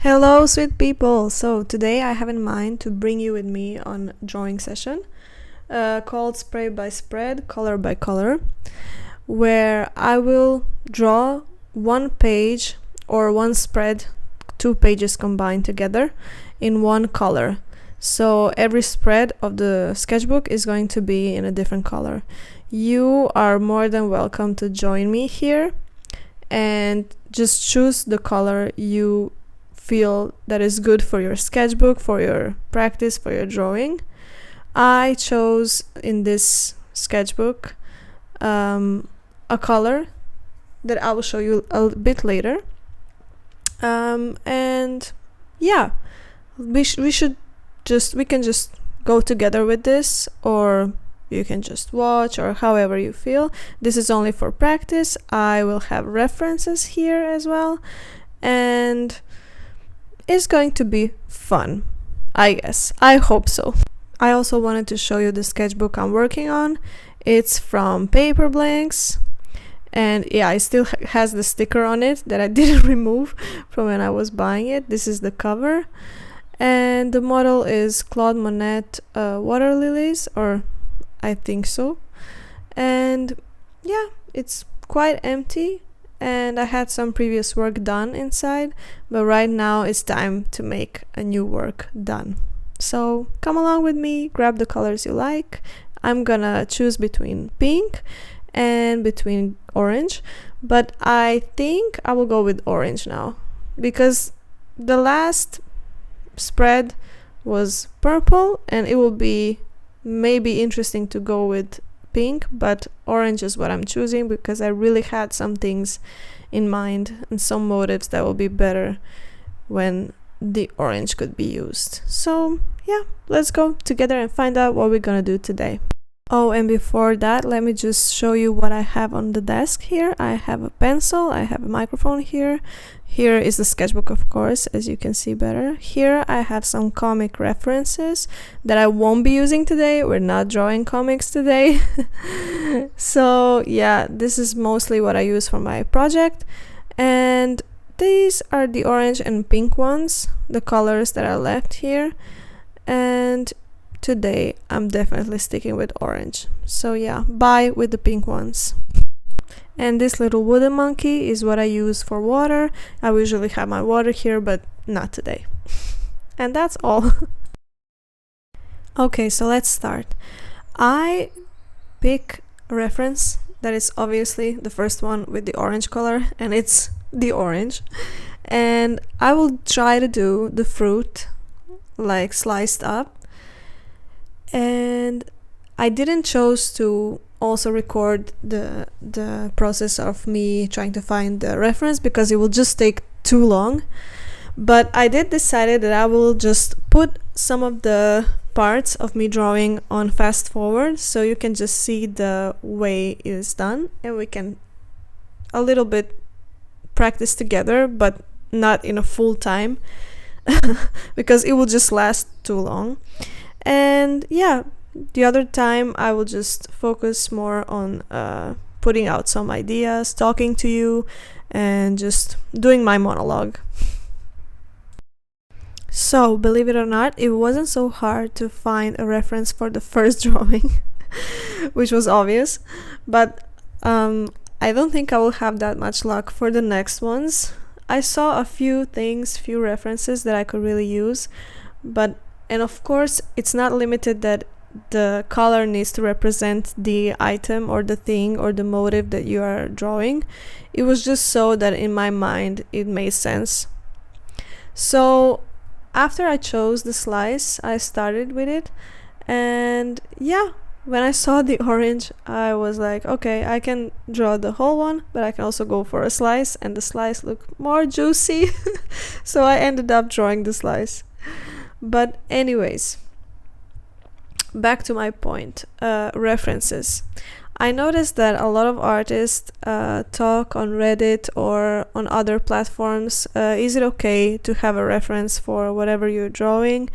Hello, sweet people! So today I have in mind to bring you with me on a drawing session called Spray by Spread, Color by Color, where I will draw one page or one spread, two pages combined together in one color. So every spread of the sketchbook is going to be in a different color. You are more than welcome to join me here and just choose the color you feel that is good for your sketchbook, for your practice, for your drawing. I chose in this sketchbook a color that I will show you a bit later. And yeah, we can just go together with this, or you can just watch, or however you feel. This is only for practice. I will have references here as well, and it's going to be fun, I guess. I hope so. I also wanted to show you the sketchbook I'm working on. It's from Paper Blanks, and yeah, it still has the sticker on it that I didn't remove from when I was buying it. This is the cover, and the model is Claude Monet water lilies, or I think so. And yeah, it's quite empty, and I had some previous work done inside, but right now it's time to make a new work done. So come along with me, grab the colors you like. I'm gonna choose between pink and between orange, but I think I will go with orange now, because the last spread was purple and it will be maybe interesting to go with pink, but orange is what I'm choosing because I really had some things in mind and some motives that will be better when the orange could be used. So yeah, let's go together and find out what we're gonna do today. Oh, and before that, let me just show you what I have on the desk here. I have a pencil, I have a microphone here. Here is the sketchbook, of course, as you can see better. Here I have some comic references that I won't be using today. We're not drawing comics today. So yeah, this is mostly what I use for my project. And these are the orange and pink ones, the colors that are left here. And today I'm definitely sticking with orange. So yeah, bye with the pink ones. And this little wooden monkey is what I use for water. I usually have my water here, but not today. And that's all. Okay, so let's start. I pick a reference that is obviously the first one with the orange color, and it's the orange. And I will try to do the fruit like sliced up. And I didn't choose to also record the process of me trying to find the reference because it will just take too long. But I did decide that I will just put some of the parts of me drawing on fast forward, so you can just see the way it is done, and we can a little bit practice together, but not in a full time because it will just last too long. And yeah, the other time I will just focus more on putting out some ideas, talking to you, and just doing my monologue. So, believe it or not, it wasn't so hard to find a reference for the first drawing, which was obvious, but I don't think I will have that much luck for the next ones. I saw a few references that I could really use, and of course, it's not limited that the color needs to represent the item or the thing or the motive that you are drawing. It was just so that in my mind it made sense. So after I chose the slice, I started with it, and yeah, when I saw the orange, I was like, okay, I can draw the whole one, but I can also go for a slice, and the slice looked more juicy. So I ended up drawing the slice. But anyways, back to my point, references. I noticed that a lot of artists talk on Reddit or on other platforms. Is it okay to have a reference for whatever you're drawing?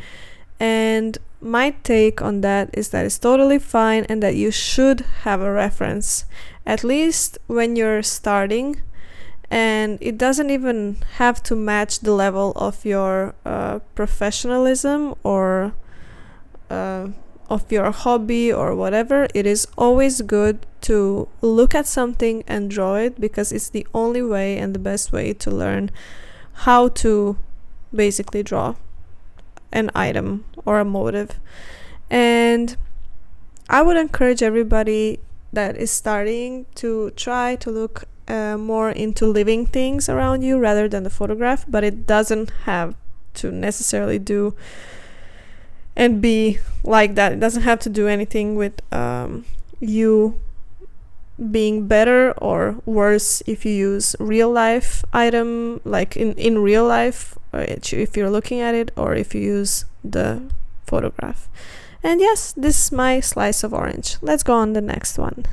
And my take on that is that it's totally fine and that you should have a reference, at least when you're starting. and it doesn't even have to match the level of your professionalism or of your hobby or whatever. It is always good to look at something and draw it, because it's the only way and the best way to learn how to basically draw an item or a motive. And I would encourage everybody that is starting to try to look more into living things around you rather than the photograph, but it doesn't have to necessarily do and be like that. It doesn't have to do anything with you being better or worse if you use real life item, like in real life, if you're looking at it, or if you use the photograph. And yes, this is my slice of orange. Let's go on the next one.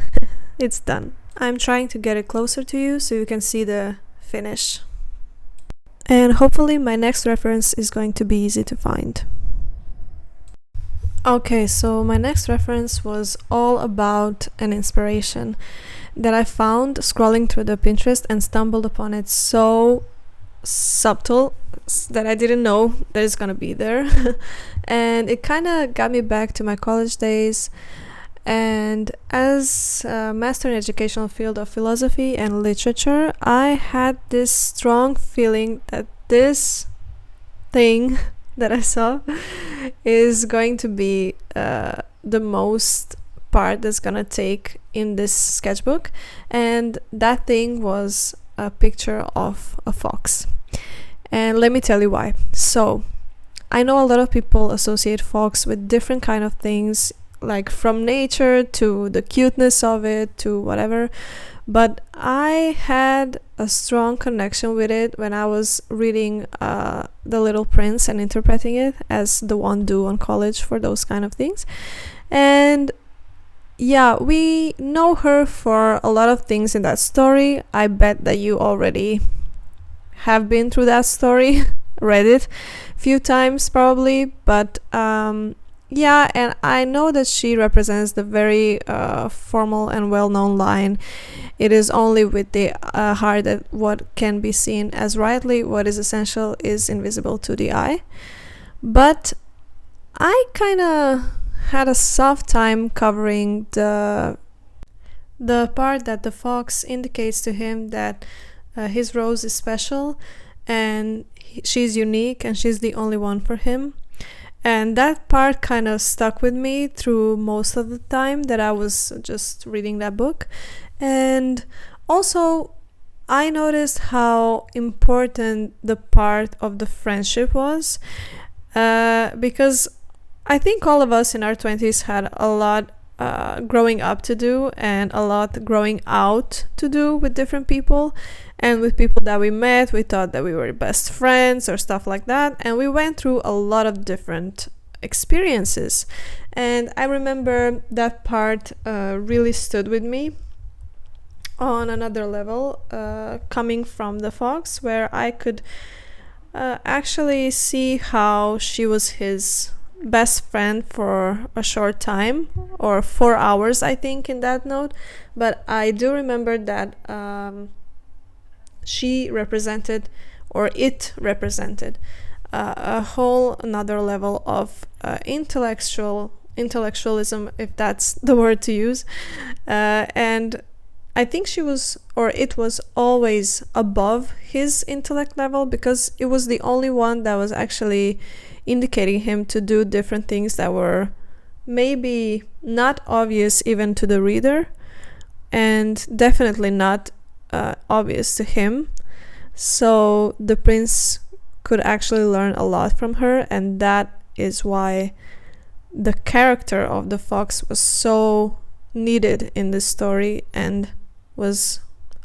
It's done. I'm trying to get it closer to you so you can see the finish. And hopefully my next reference is going to be easy to find. Okay, so my next reference was all about an inspiration that I found scrolling through the Pinterest and stumbled upon it so subtle that I didn't know that it's gonna be there. And it kind of got me back to my college days. And as a master in educational field of philosophy and literature, I had this strong feeling that this thing that I saw is going to be the most part that's gonna take in this sketchbook. And that thing was a picture of a fox. And let me tell you why. So I know a lot of people associate fox with different kind of things, like from nature to the cuteness of it to whatever, but I had a strong connection with it when I was reading The Little Prince and interpreting it, as the one do on college for those kind of things. And yeah, we know her for a lot of things in that story. I bet that you already have been through that story, read it a few times probably, but yeah, and I know that she represents the very formal and well-known line, "It is only with the heart that what can be seen as rightly, what is essential is invisible to the eye." But I kind of had a soft time covering the part that the fox indicates to him that his rose is special and she's unique and she's the only one for him. And that part kind of stuck with me through most of the time that I was just reading that book. And also, I noticed how important the part of the friendship was, because I think all of us in our 20s had a lot growing up to do and a lot growing out to do with different people. And with people that we met, we thought that we were best friends or stuff like that. And we went through a lot of different experiences. And I remember that part really stood with me on another level, coming from the fox, where I could actually see how she was his best friend for a short time, or 4 hours, I think, in that note. But I do remember that she represented, or it represented, a whole another level of intellectualism, if that's the word to use. And I think she was, or it was always above his intellect level, because it was the only one that was actually indicating him to do different things that were maybe not obvious even to the reader, and definitely not obvious to him. So the prince could actually learn a lot from her, and that is why the character of the fox was so needed in this story and was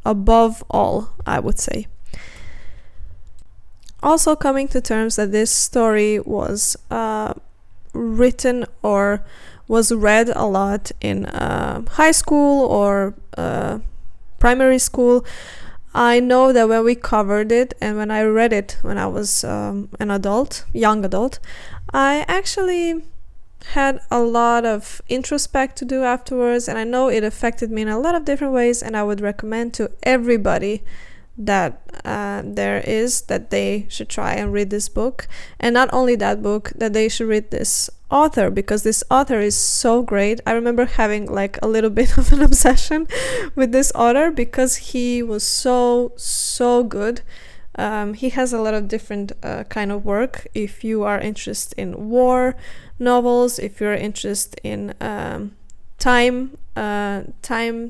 above all, I would say. Also, coming to terms that this story was written or was read a lot in high school or primary school. I know that when we covered it and when I read it when I was an adult, young adult, I actually had a lot of introspect to do afterwards, and I know it affected me in a lot of different ways, and I would recommend to everybody that there is, that they should try and read this book. And not only that book, that they should read this author, because this author is so great. I remember having like a little bit of an obsession with this author because he was so good. He has a lot of different kind of work. If you are interested in war novels, if you're interested in time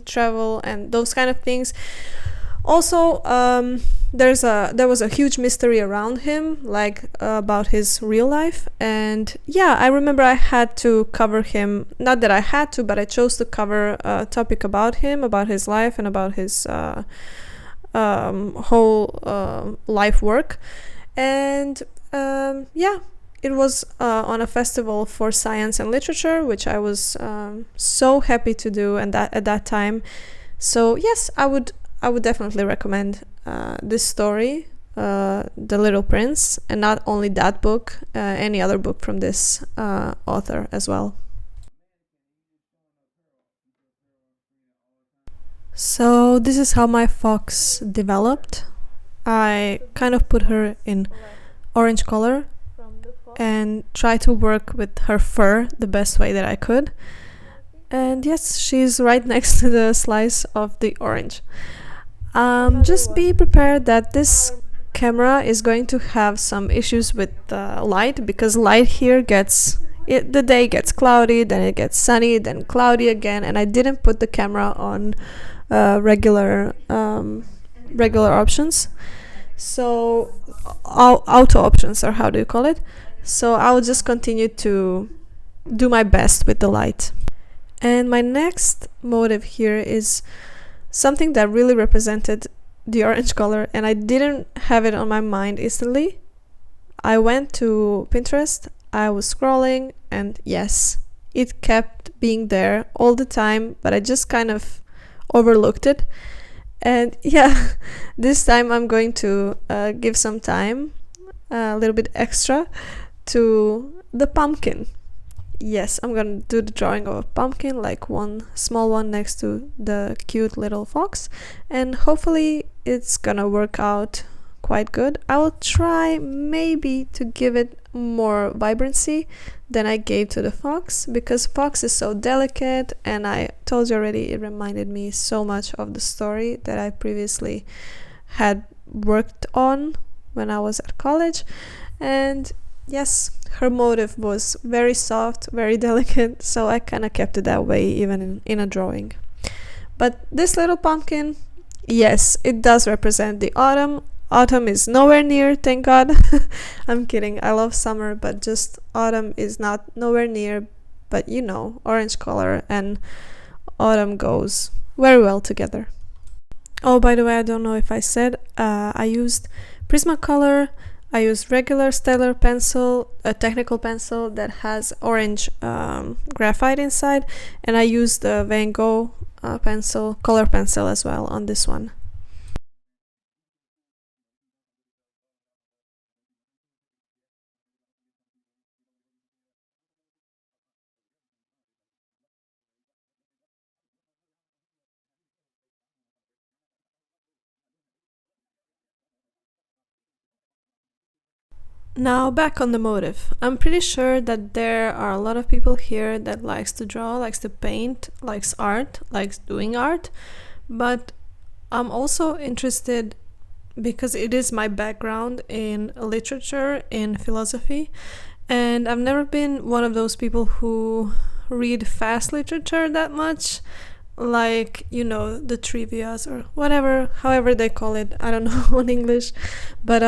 travel and those kind of things. Also, there was a huge mystery around him, like about his real life. And yeah, I remember I had to cover him. Not that I had to, but I chose to cover a topic about him, about his life, and about his whole life work. And yeah, it was on a festival for science and literature, which I was so happy to do, and that at that time. So yes, I would definitely recommend this story, The Little Prince, and not only that book, any other book from this author as well. So this is how my fox developed. I kind of put her in orange color and try to work with her fur the best way that I could. And yes, she's right next to the slice of the orange. Just be prepared that this camera is going to have some issues with light, because light here the day gets cloudy, then it gets sunny, then cloudy again, and I didn't put the camera on regular options. So auto options, or how do you call it? So I will just continue to do my best with the light. And my next motive here is something that really represented the orange color, and I didn't have it on my mind instantly. I went to Pinterest, I was scrolling, and yes, it kept being there all the time, but I just kind of overlooked it. And yeah, this time I'm going to give some time, a little bit extra, to the pumpkin. Yes, I'm gonna do the drawing of a pumpkin, like one small one next to the cute little fox, and hopefully it's gonna work out quite good. I will try maybe to give it more vibrancy than I gave to the fox, because fox is so delicate, and I told you already, it reminded me so much of the story that I previously had worked on when I was at college. And yes, her motive was very soft, very delicate, so I kind of kept it that way even in a drawing. But this little pumpkin, yes, it does represent the autumn. Autumn is nowhere near, thank God. I'm kidding, I love summer, but just autumn is not nowhere near. But you know, orange color and autumn goes very well together. Oh, by the way, I don't know if I said, I used Prismacolor. I used regular Stellar pencil, a technical pencil that has orange graphite inside, and I used the Van Gogh color pencil as well on this one. Now back on the motive. I'm pretty sure that there are a lot of people here that likes to draw, likes to paint, likes art, likes doing art, but I'm also interested because it is my background in literature, in philosophy, and I've never been one of those people who read fast literature that much, like, you know, the trivias or whatever, however they call it, I don't know in English, but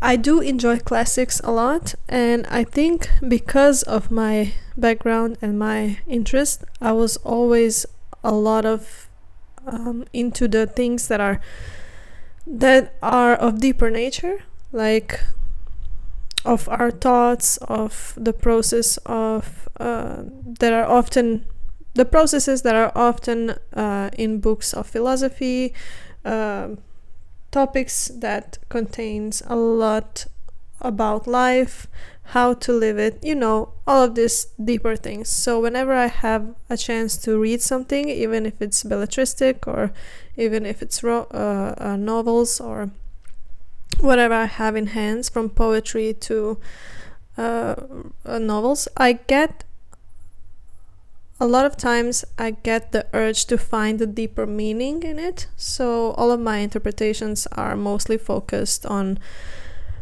I do enjoy classics a lot, and I think because of my background and my interest, I was always a lot of into the things that are of deeper nature, like of our thoughts, of the process of that are often the processes that are often in books of philosophy, topics that contains a lot about life, how to live it, all of these deeper things. So whenever I have a chance to read something, even if it's belletristic or even if it's novels or whatever I have in hands, from poetry to novels, a lot of times I get the urge to find a deeper meaning in it. So all of my interpretations are mostly focused on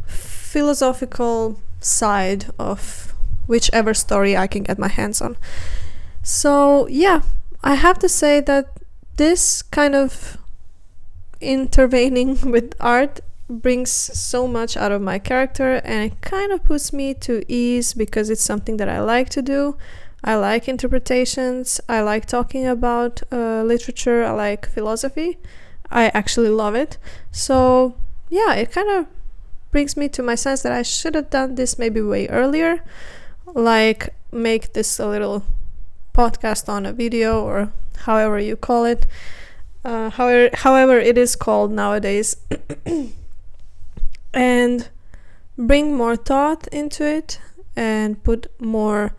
philosophical side of whichever story I can get my hands on. So yeah, I have to say that this kind of intervening with art brings so much out of my character, and it kind of puts me to ease because it's something that I like to do. I like interpretations, I like talking about literature, I like philosophy. I actually love it. So yeah, it kind of brings me to my sense that I should have done this maybe way earlier, like make this a little podcast on a video, or however you call it, however it is called nowadays, and bring more thought into it and put more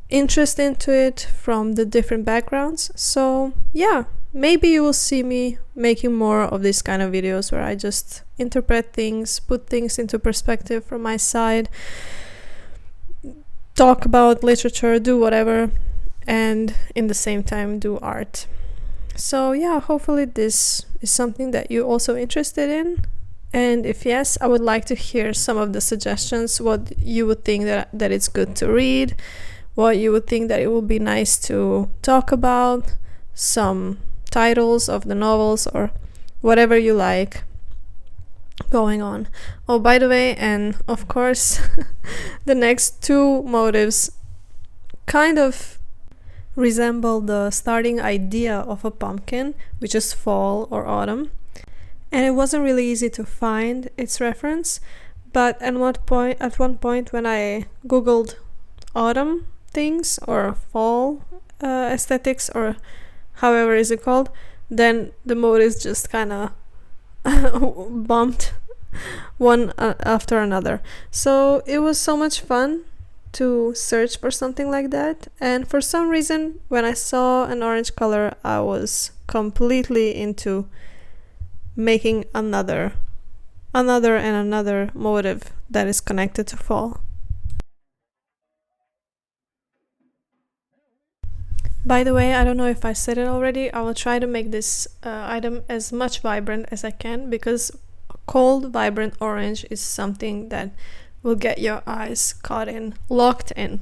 interest into it from the different backgrounds. So yeah, maybe you will see me making more of these kind of videos where I just interpret things, put things into perspective from my side, talk about literature, do whatever, and in the same time do art. So yeah, hopefully this is something that you're also interested in. And if yes, I would like to hear some of the suggestions, what you would think that it's good to read, what you would think that it would be nice to talk about, some titles of the novels or whatever you like going on. Oh, by the way, and of course, the next two motives kind of resemble the starting idea of a pumpkin, which is fall or autumn. And it wasn't really easy to find its reference, but at one point when I googled autumn things or fall aesthetics, or however is it called, then the motives just kind of bumped one after another. So it was so much fun to search for something like that, and for some reason when I saw an orange color I was completely into making another and another motive that is connected to fall. By the way, I don't know if I said it already, I will try to make this item as much vibrant as I can, because cold, vibrant orange is something that will get your eyes caught in, locked in.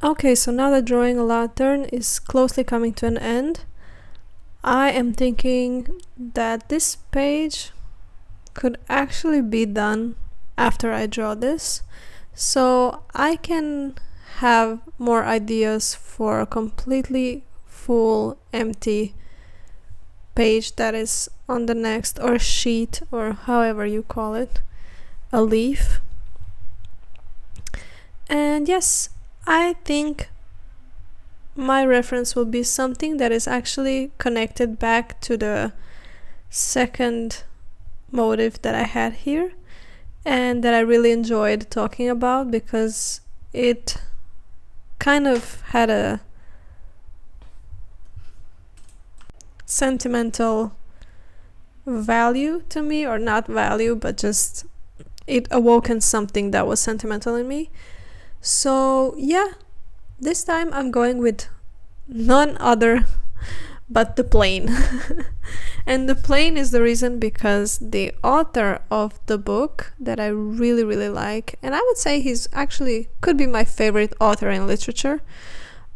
Okay, so now that drawing a lantern is closely coming to an end, I am thinking that this page could actually be done after I draw this, so I can have more ideas for a completely full empty page that is on the next, or sheet, or however you call it, a leaf. And yes, I think my reference will be something that is actually connected back to the second motif that I had here, and that I really enjoyed talking about because it kind of had a sentimental value to me, or not value, but just it awoken something that was sentimental in me. So yeah, this time I'm going with none other but the plane. And the plane is the reason because the author of the book that I really, really like, and I would say he's actually could be my favorite author in literature,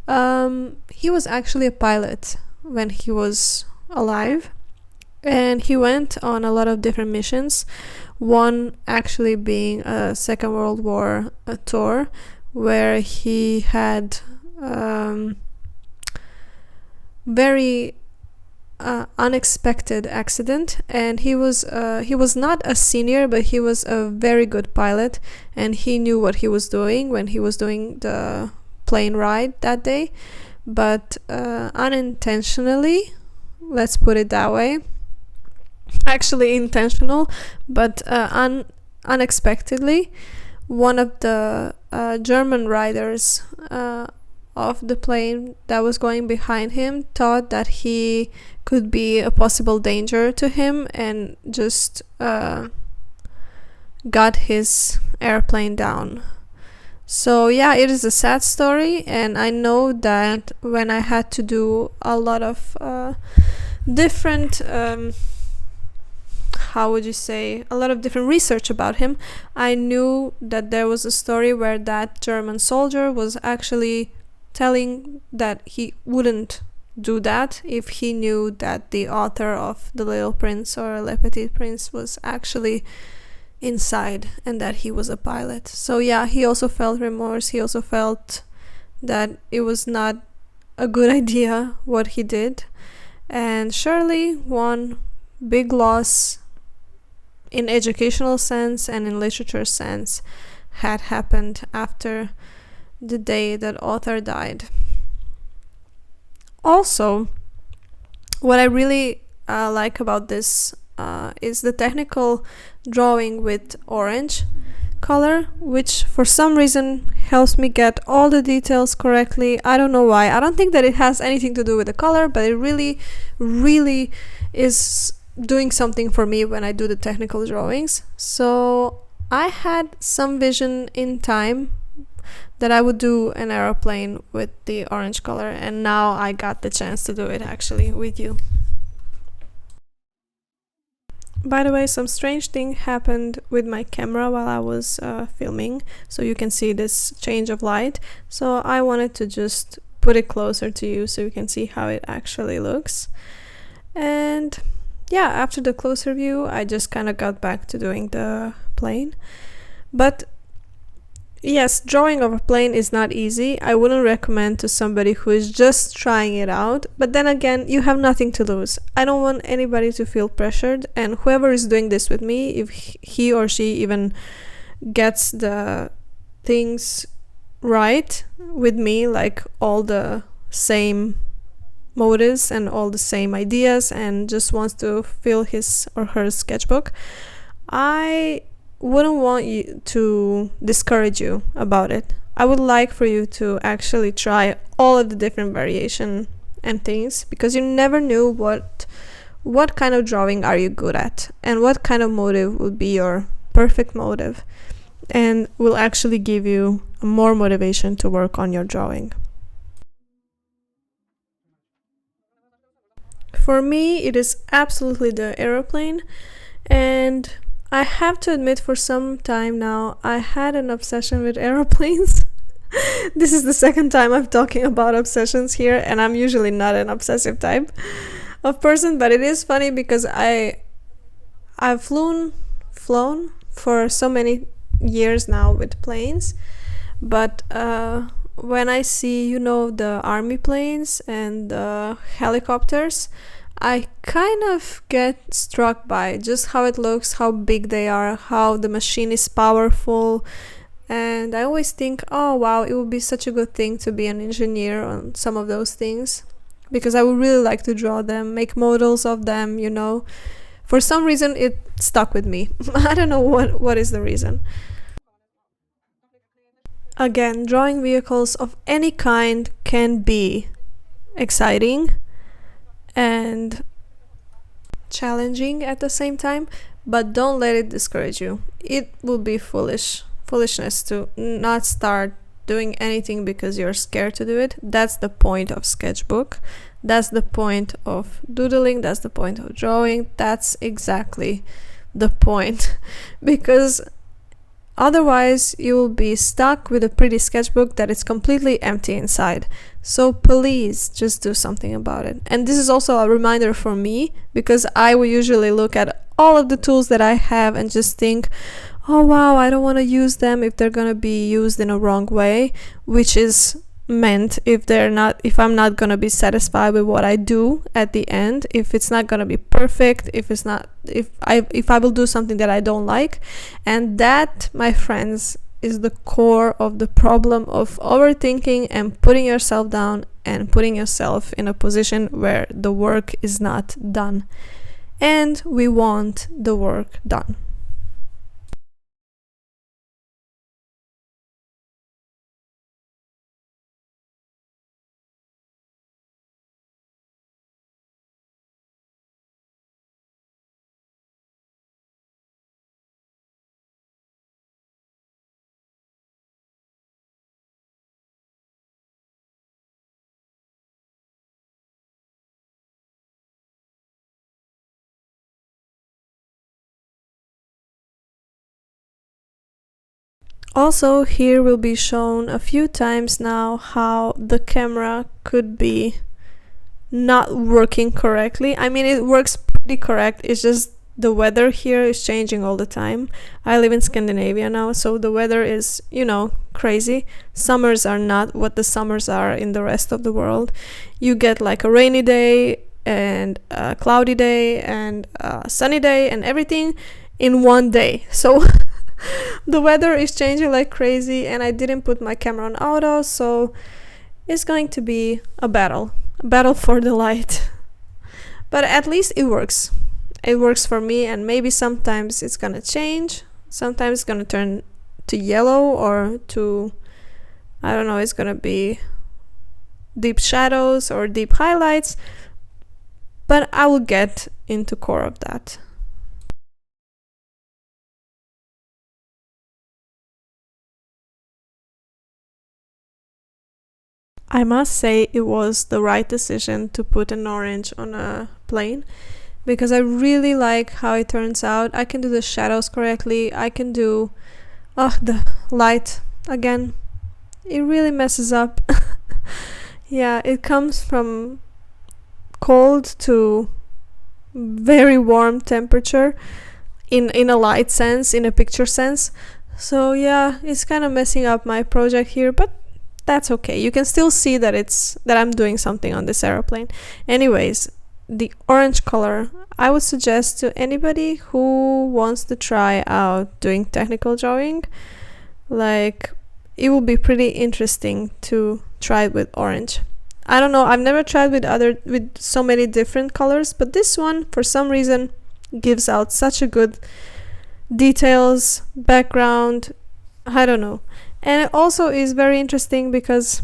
he was actually a pilot when he was alive, and he went on a lot of different missions, one actually being a Second World War tour where he had very unexpected accident, and he was not a senior, but he was a very good pilot, and he knew what he was doing when he was doing the plane ride that day, but unintentionally, let's put it that way, actually intentional, but unexpectedly, one of the German riders of the plane that was going behind him thought that he could be a possible danger to him, and just got his airplane down. So yeah, it is a sad story, and I know that when I had to do a lot of different how would you say, a lot of different research about him, I knew that there was a story where that German soldier was actually telling that he wouldn't do that if he knew that the author of The Little Prince or Le Petit Prince was actually inside, and that he was a pilot. So yeah, he also felt remorse. He also felt that it was not a good idea what he did, and surely one big loss in educational sense and in literature sense had happened after the day that author died. Also, what I really like about this is the technical drawing with orange color, which for some reason helps me get all the details correctly. I don't know why. I don't think that it has anything to do with the color, but it really, really is doing something for me when I do the technical drawings. So I had some vision in time that I would do an aeroplane with the orange color, and now I got the chance to do it actually with you. By the way, some strange thing happened with my camera while I was filming, so you can see this change of light. So I wanted to just put it closer to you so you can see how it actually looks. And yeah, after the closer view, I just kind of got back to doing the plane. But yes, drawing of a plane is not easy. I wouldn't recommend to somebody who is just trying it out, but then again, you have nothing to lose. I don't want anybody to feel pressured, and whoever is doing this with me, if he or she even gets the things right with me, like all the same motives and all the same ideas, and just wants to fill his or her sketchbook, I wouldn't want you to discourage you about it. I would like for you to actually try all of the different variation and things, because you never knew what kind of drawing are you good at, and what kind of motive would be your perfect motive, and will actually give you more motivation to work on your drawing. For me, it is absolutely the aeroplane, and I have to admit, for some time now, I had an obsession with aeroplanes. This is the second time I'm talking about obsessions here, and I'm usually not an obsessive type of person, but it is funny because I've flown for so many years now with planes, but when I see, the army planes and the helicopters, I kind of get struck by just how it looks, how big they are, how the machine is powerful. And I always think, oh wow, it would be such a good thing to be an engineer on some of those things, because I would really like to draw them, make models of them. For some reason it stuck with me. I don't know what is the reason. Again, drawing vehicles of any kind can be exciting and challenging at the same time, but don't let it discourage you. It will be foolishness to not start doing anything because you're scared to do it. That's the point of sketchbook. That's the point of doodling. That's the point of drawing. That's exactly the point. Because otherwise, you will be stuck with a pretty sketchbook that is completely empty inside. So please just do something about it. And this is also a reminder for me, because I will usually look at all of the tools that I have and just think, oh wow, I don't want to use them if they're gonna be used in a wrong way, which is meant if I'm not gonna be satisfied with what I do at the end, if it's not gonna be perfect, if I will do something that I don't like. And that, my friends, is the core of the problem of overthinking and putting yourself down and putting yourself in a position where the work is not done. And we want the work done. Also, here will be shown a few times now how the camera could be not working correctly. I mean, it works pretty correct. It's just the weather here is changing all the time. I live in Scandinavia now, so the weather is, crazy. Summers are not what the summers are in the rest of the world. You get like a rainy day and a cloudy day and a sunny day and everything in one day. So the weather is changing like crazy, and I didn't put my camera on auto, so it's going to be a battle for the light. But at least it works. It works for me, and maybe sometimes it's gonna change. Sometimes it's gonna turn to yellow or to, I don't know, it's gonna be deep shadows or deep highlights. But I will get into core of that. I must say it was the right decision to put an orange on a plane, because I really like how it turns out. I can do the shadows correctly. I can do the light again. It really messes up. Yeah, it comes from cold to very warm temperature in a light sense, in a picture sense. So yeah, it's kind of messing up my project here, but that's okay. You can still see that I'm doing something on this aeroplane. Anyways, the orange color, I would suggest to anybody who wants to try out doing technical drawing, like, it will be pretty interesting to try it with orange. I don't know, I've never tried with so many different colors, but this one for some reason gives out such a good details, background, I don't know. And it also is very interesting because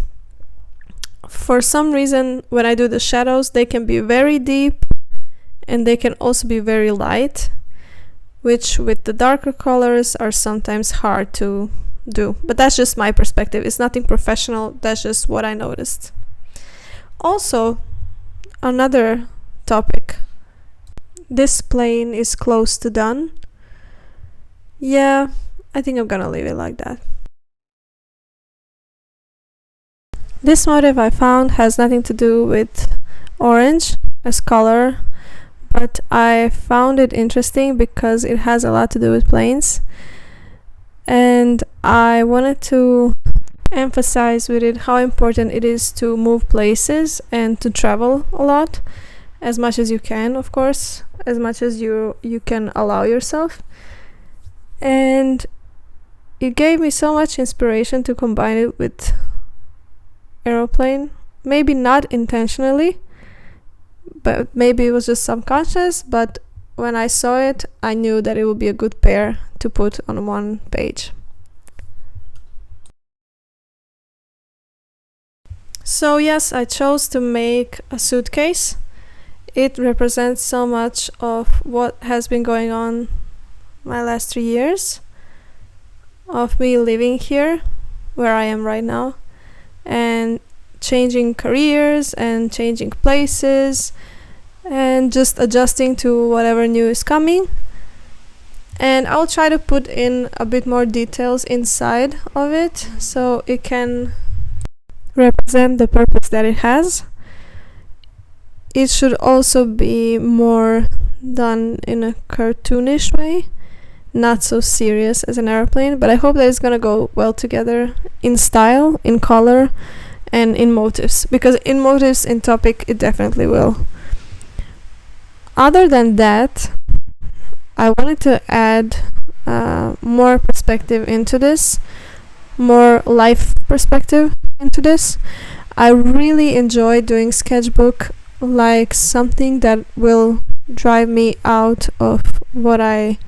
for some reason when I do the shadows, they can be very deep and they can also be very light, which with the darker colors are sometimes hard to do. But that's just my perspective. It's nothing professional. That's just what I noticed. Also, another topic. This plane is close to done. Yeah, I think I'm gonna leave it like that. This motif I found has nothing to do with orange as color, but I found it interesting because it has a lot to do with planes, and I wanted to emphasize with it how important it is to move places and to travel a lot, as much as you can, of course, as much as you can allow yourself. And it gave me so much inspiration to combine it with aeroplane, maybe not intentionally, but maybe it was just subconscious, but when I saw it, I knew that it would be a good pair to put on one page. So yes, I chose to make a suitcase. It represents so much of what has been going on my last 3 years of me living here where I am right now, and changing careers and changing places and just adjusting to whatever new is coming. And I'll try to put in a bit more details inside of it so it can represent the purpose that it has. It should also be more done in a cartoonish way, not so serious as an airplane, but I hope that it's gonna go well together in style, in color, and in motifs, because in motifs, in topic, it definitely will. Other than that, I wanted to add more perspective into this, more life perspective into this. I really enjoy doing sketchbook like something that will drive me out of what I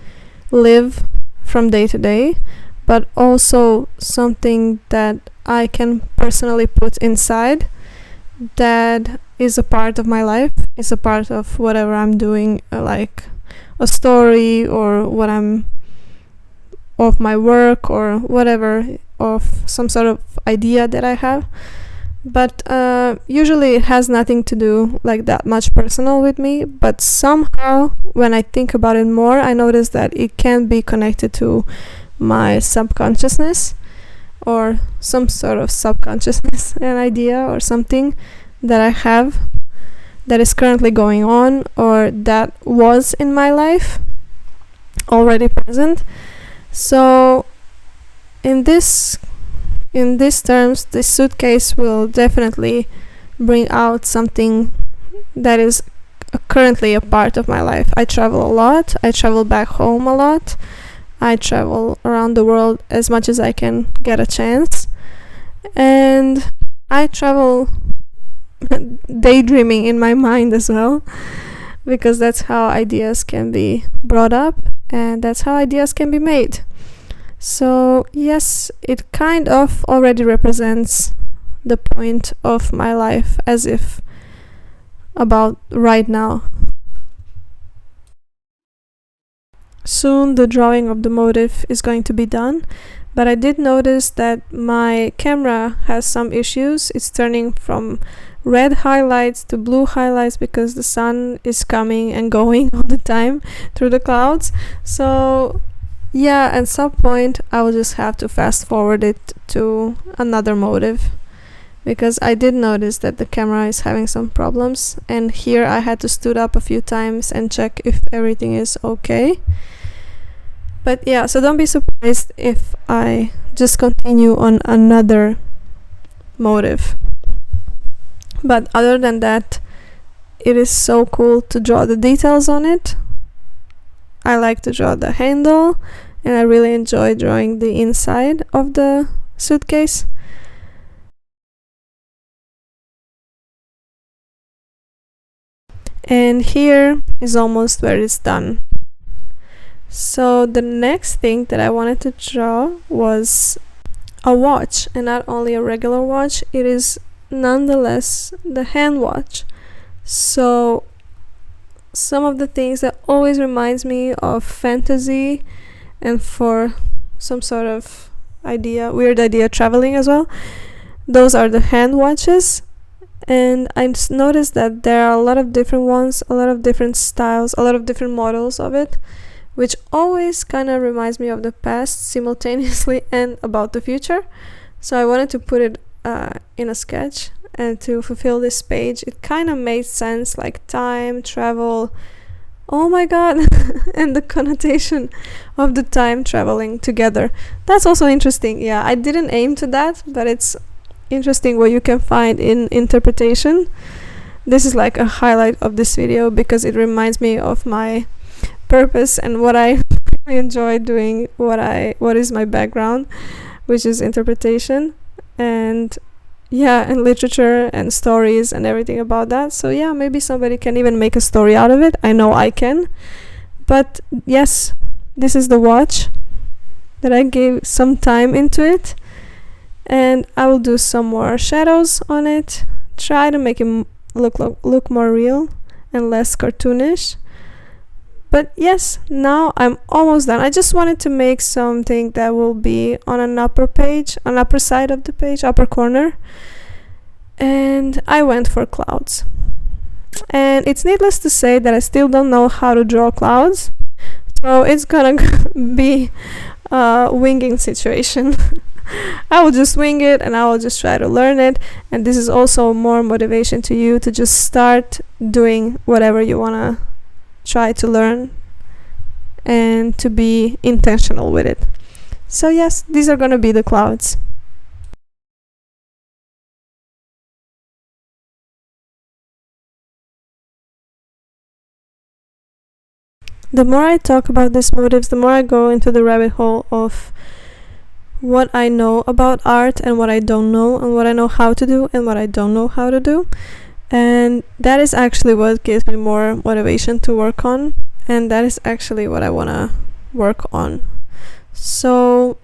live from day to day, but also something that I can personally put inside that is a part of my life, is a part of whatever I'm doing, like a story or what I'm of my work or whatever, of some sort of idea that I have. But usually it has nothing to do like that much personal with me, but somehow when I think about it more, I notice that it can be connected to my subconsciousness, or some sort of subconsciousness, an idea or something that I have that is currently going on, or that was in my life already present. So in these terms, this suitcase will definitely bring out something that is currently a part of my life. I travel a lot, I travel back home a lot, I travel around the world as much as I can get a chance, and I travel daydreaming in my mind as well, because that's how ideas can be brought up and that's how ideas can be made. So yes, it kind of already represents the point of my life, as if about right now. Soon the drawing of the motif is going to be done, but I did notice that my camera has some issues. It's turning from red highlights to blue highlights because the sun is coming and going all the time through the clouds. So yeah, at some point I will just have to fast forward it to another motif, because I did notice that the camera is having some problems, and here I had to stood up a few times and check if everything is okay. But yeah, so don't be surprised if I just continue on another motif. But other than that, it is so cool to draw the details on it. I like to draw the handle, and I really enjoy drawing the inside of the suitcase. And here is almost where it's done. So the next thing that I wanted to draw was a watch, and not only a regular watch, it is nonetheless the hand watch. So some of the things that always reminds me of fantasy and for some sort of weird idea traveling as well, those are the hand watches. And I just noticed that there are a lot of different ones, a lot of different styles, a lot of different models of it, which always kind of reminds me of the past simultaneously and about the future. So I wanted to put it in a sketch, and to fulfill this page, it kind of made sense, like time travel. Oh my god. And the connotation of the time traveling together, that's also interesting. Yeah, I didn't aim to that, but it's interesting what you can find in interpretation. This is like a highlight of this video because it reminds me of my purpose and what I really enjoy doing, what is my background, which is interpretation, and yeah, and literature and stories and everything about that. So yeah, maybe somebody can even make a story out of it. I know I can. But yes, this is the watch that I gave some time into it, and I will do some more shadows on it, try to make it look more real and less cartoonish. But yes, now I'm almost done. I just wanted to make something that will be on an upper page, on upper side of the page, upper corner. And I went for clouds. And it's needless to say that I still don't know how to draw clouds. So it's gonna be a winging situation. I will just wing it and I will just try to learn it. And this is also more motivation to you to just start doing whatever you wanna try to learn and to be intentional with it. So yes, these are gonna be the clouds. The more I talk about these motifs, the more I go into the rabbit hole of what I know about art and what I don't know, and what I know how to do and what I don't know how to do. And that is actually what gives me more motivation to work on, and that is actually what I want to work on. So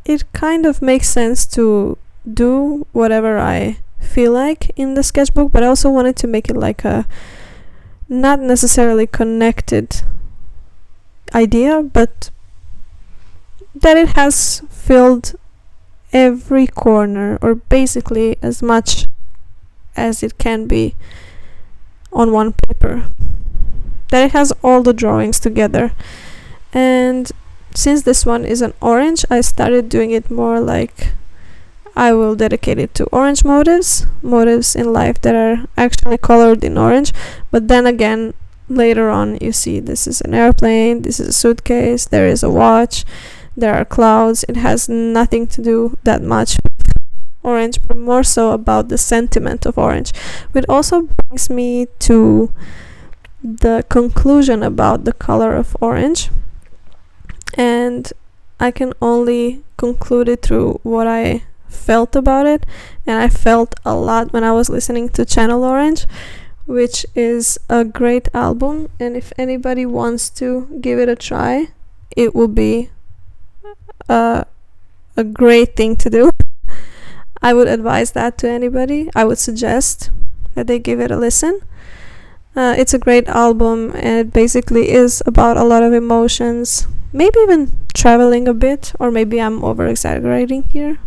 it kind of makes sense to do whatever I feel like in the sketchbook, but I also wanted to make it like a not necessarily connected idea, but that it has filled every corner, or basically as much as it can be on one paper, that it has all the drawings together. And since this one is an orange, I started doing it more like I will dedicate it to orange motifs in life that are actually colored in orange. But then again, later on, you see this is an airplane, this is a suitcase, there is a watch, there are clouds. It has nothing to do that much with orange, but more so about the sentiment of orange. Which also brings me to the conclusion about the color of orange, and I can only conclude it through what I felt about it. And I felt a lot when I was listening to Channel Orange, which is a great album, and if anybody wants to give it a try, it will be a great thing to do. I would advise that to anybody. I would suggest that they give it a listen. It's a great album, and it basically is about a lot of emotions, maybe even traveling a bit, or maybe I'm over-exaggerating here.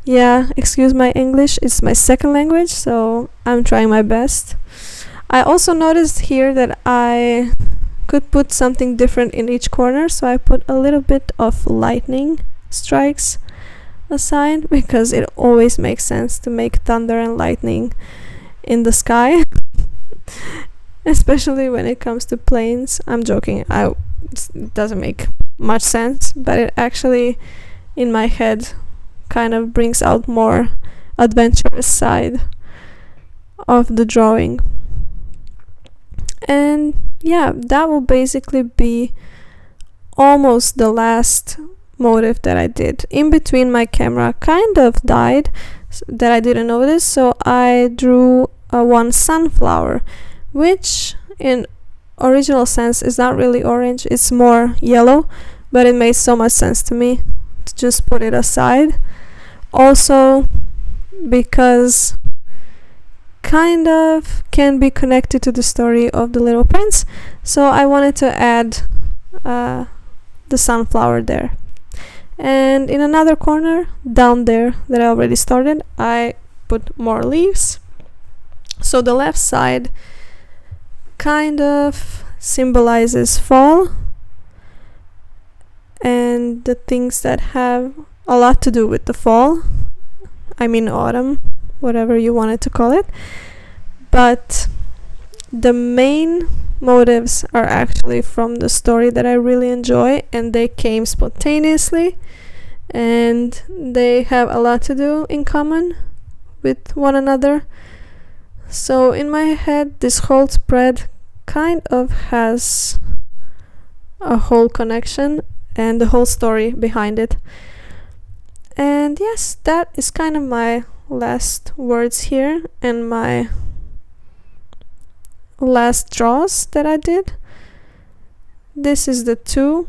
Yeah, excuse my English, it's my second language, so I'm trying my best. I also noticed here that I could put something different in each corner, so I put a little bit of lightning strikes aside, because it always makes sense to make thunder and lightning in the sky. Especially when it comes to planes. I'm joking, it doesn't make much sense, but it actually in my head kind of brings out more adventurous side of the drawing. And yeah, that will basically be almost the last motif that I did. In between, my camera kind of died that I didn't notice, so I drew one sunflower, which in original sense is not really orange, it's more yellow, but it made so much sense to me to just put it aside. Also because kind of can be connected to the story of the Little Prince, so I wanted to add the sunflower there. And in another corner down there that I already started, I put more leaves. So the left side kind of symbolizes fall, and and the things that have a lot to do with the fall. I mean autumn, whatever you wanted to call it. But the main motives are actually from the story that I really enjoy, and they came spontaneously, and they have a lot to do in common with one another. So in my head, this whole spread kind of has a whole connection and the whole story behind it. And yes, that is kind of my last words here and my last draws that I did. This is the two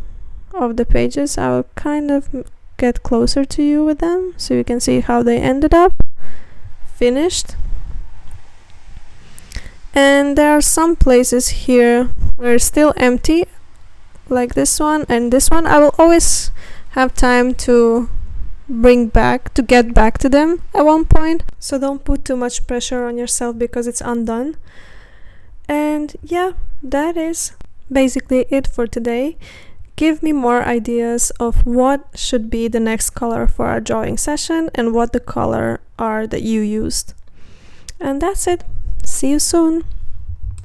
of the pages. I will kind of get closer to you with them so you can see how they ended up finished. And there are some places here where it's still empty, like this one and this one. I will always have time to get back to them at one point, so don't put too much pressure on yourself because it's undone. And yeah, that is basically it for today. Give me more ideas of what should be the next color for our drawing session and what the color are that you used. And that's it. See you soon.